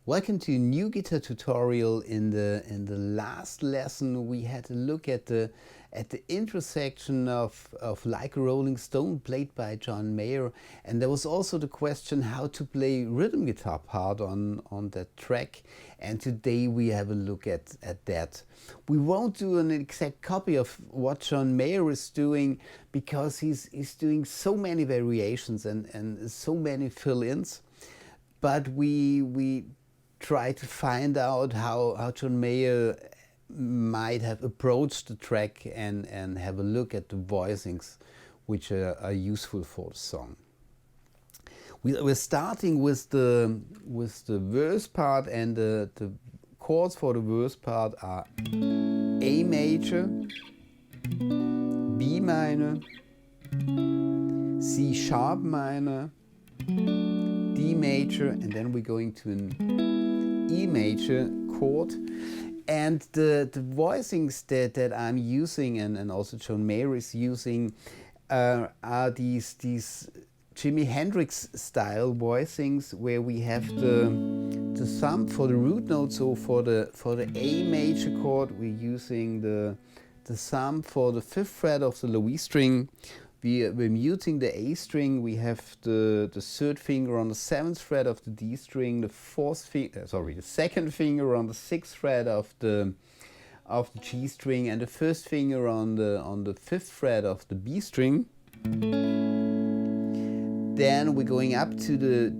Welcome to a new guitar tutorial. In the last lesson we had a look at the intersection of Like a Rolling Stone, played by John Mayer, and there was also the question how to play rhythm guitar part on that track, and today we have a look at that. We won't do an exact copy of what John Mayer is doing because he's doing so many variations and so many fill-ins, but we try to find out how John Mayer might have approached the track and have a look at the voicings which are useful for the song. We're starting with the verse part, and the chords for the verse part are A major, B minor, C sharp minor, D major, and then we're going to an E major chord. And the voicings that I'm using and also John Mayer is using are these Jimi Hendrix style voicings, where we have the thumb for the root note. So for the A major chord we're using the thumb for the 5th fret of the low E string. We're muting the A string. We have the 3rd finger on the 7th fret of the D string, the 2nd finger on the 6th fret of the G string, and the 1st finger on the 5th fret of the B string. Then we're going up to the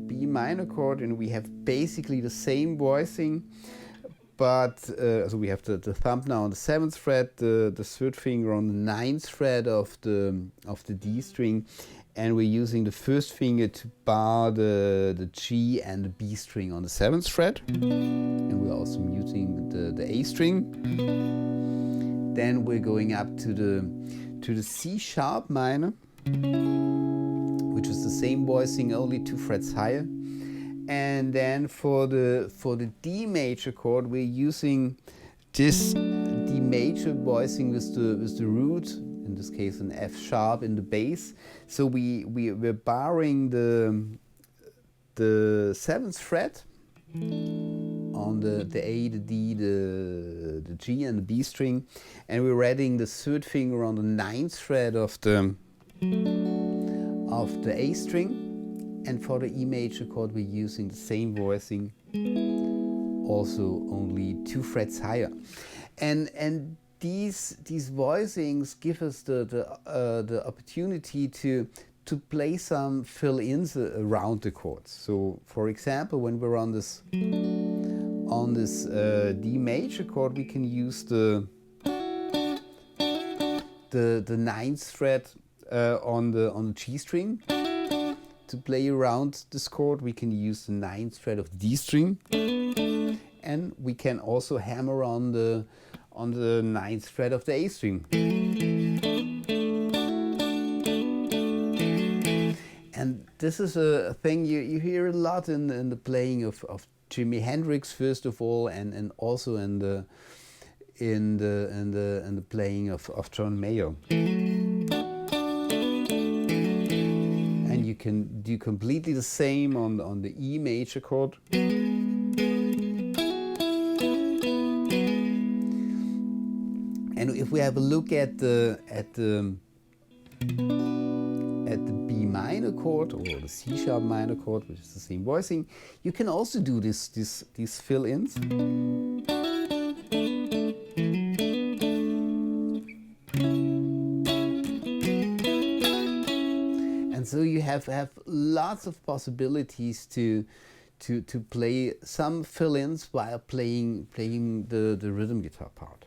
B minor chord, and we have basically the same voicing, but so we have the thumb now on the 7th fret, the 3rd finger on the 9th fret of the D string, and we're using the 1st finger to bar the G and the B string on the 7th fret, and we're also muting the A string. Then we're going up to the C sharp minor, which is the same voicing, only 2 frets higher. And then for the D major chord we're using this D major voicing with the root, in this case an F sharp in the bass. So we're barring the 7th fret on the A, the D, the G and the B string, and we're adding the 3rd finger on the 9th fret of the A string. And for the E major chord we're using the same voicing, also only 2 frets higher. And these voicings give us the opportunity to play some fill-ins around the chords. So for example, when we're on this D major chord, we can use the 9th fret on the G string. To play around this chord we can use the 9th fret of the D string, and we can also hammer on the 9th fret of the A string. And this is a thing you hear a lot in the playing of Jimi Hendrix, first of all, and also in the playing of John Mayer. You can do completely the same on the E major chord. And if we have a look at the B minor chord or the C sharp minor chord, which is the same voicing, you can also do these fill-ins. So you have lots of possibilities to play some fill-ins while playing the rhythm guitar part.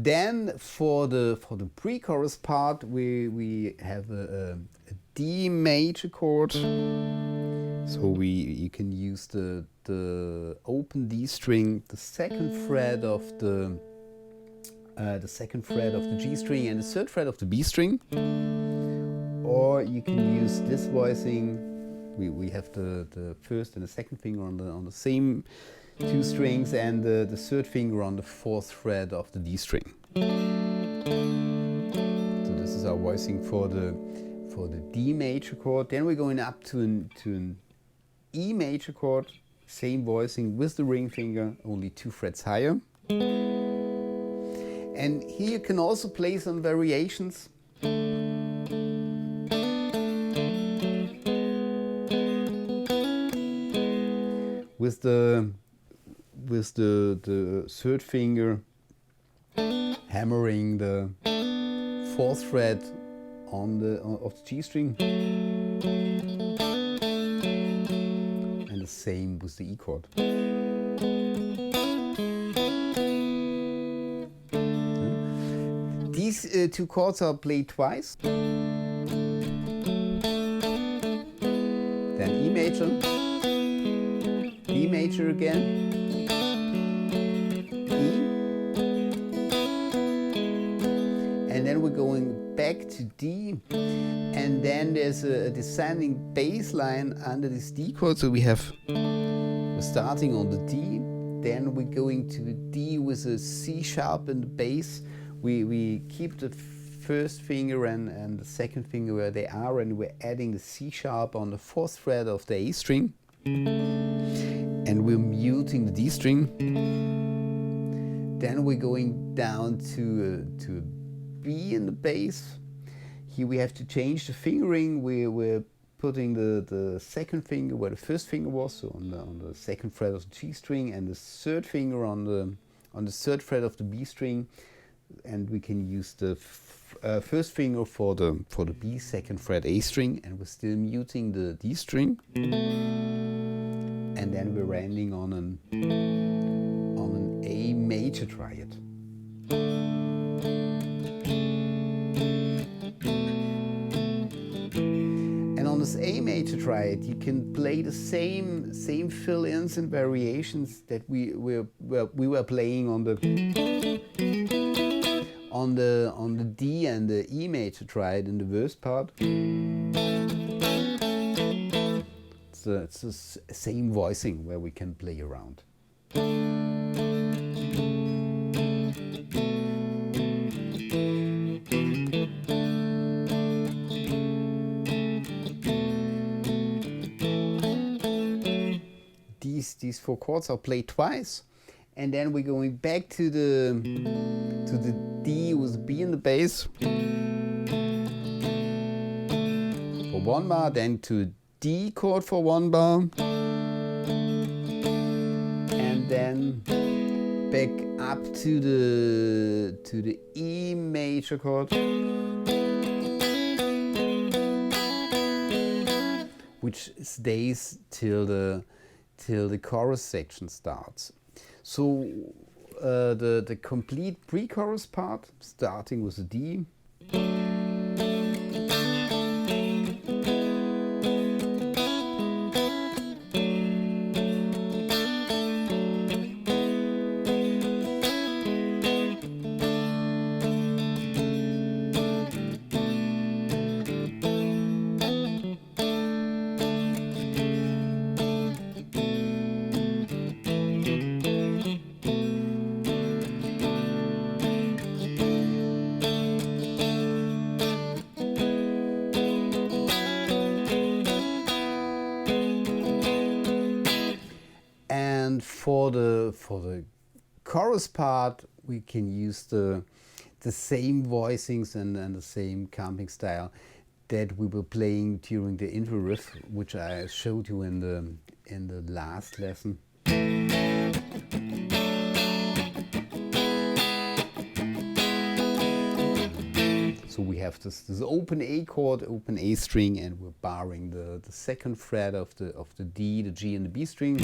Then for the pre-chorus part we have a D major chord. So you can use the open D string, the 2nd fret of the 2nd fret of the G string and the 3rd fret of the B string, or you can use this voicing We have the first and the second finger on the same two strings, and the third finger on the fourth fret of the D string. So this is our voicing for the D major chord. Then we're going up to an E major chord, same voicing with the ring finger, only 2 frets higher. And here you can also play some variations. With the third finger hammering the fourth fret of the G string, and the same with the E chord. These two chords are played twice. Then E major, D major again, E, and then we're going back to D, and then there's a descending bass line under this D chord. So we're starting on the D, then we're going to D with a C sharp in the bass. We keep the first finger and the second finger where they are, and we're adding the C sharp on the fourth fret of the A string, and we're muting the D string. Then we're going down to B in the bass. Here we have to change the fingering. We're putting the second finger where the first finger was, so on the second fret of the G string, and the third finger on the third fret of the B string. And we can use the first finger for the B second fret A string, and we're still muting the D string. And then we're ending on an A major triad. And on this A major triad, you can play the same fill-ins and variations that we were playing on the D and the E major triad in the verse part. It's the same voicing where we can play around. These 4 chords are played twice. And then we're going back to the D with the B in the bass for 1 bar, then to D chord for 1 bar, and then back up to the E major chord, which stays till the chorus section starts. So the complete pre-chorus part, starting with the D, for the chorus part, we can use the same voicings and the same camping style that we were playing during the intro riff, which I showed you in the last lesson. So we have this open A chord, open A string, and we're barring the second fret of the D, the G, and the B string.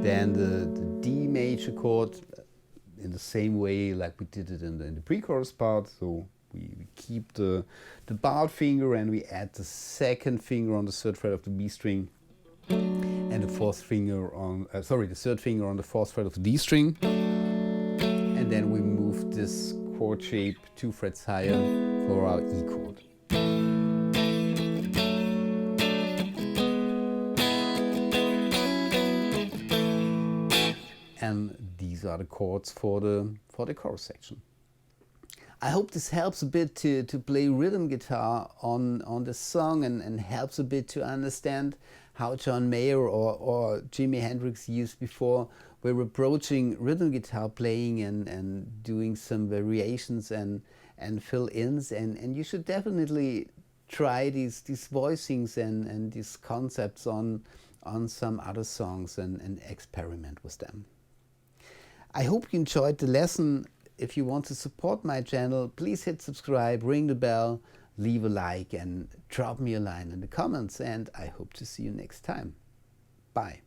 Then the D major chord in the same way like we did it in the pre-chorus part. So we keep the barred finger and we add the second finger on the third fret of the B string, and the third finger on the fourth fret of the D string. And then we move this chord shape 2 frets higher for our E chord. these are the chords for the chorus section. I hope this helps a bit to play rhythm guitar on the song, and helps a bit to understand how John Mayer or Jimi Hendrix used before were approaching rhythm guitar playing and doing some variations and fill-ins, and you should definitely try these voicings and these concepts on some other songs and experiment with them. I hope you enjoyed the lesson. If you want to support my channel, please hit subscribe, ring the bell, leave a like, and drop me a line in the comments, and I hope to see you next time. Bye.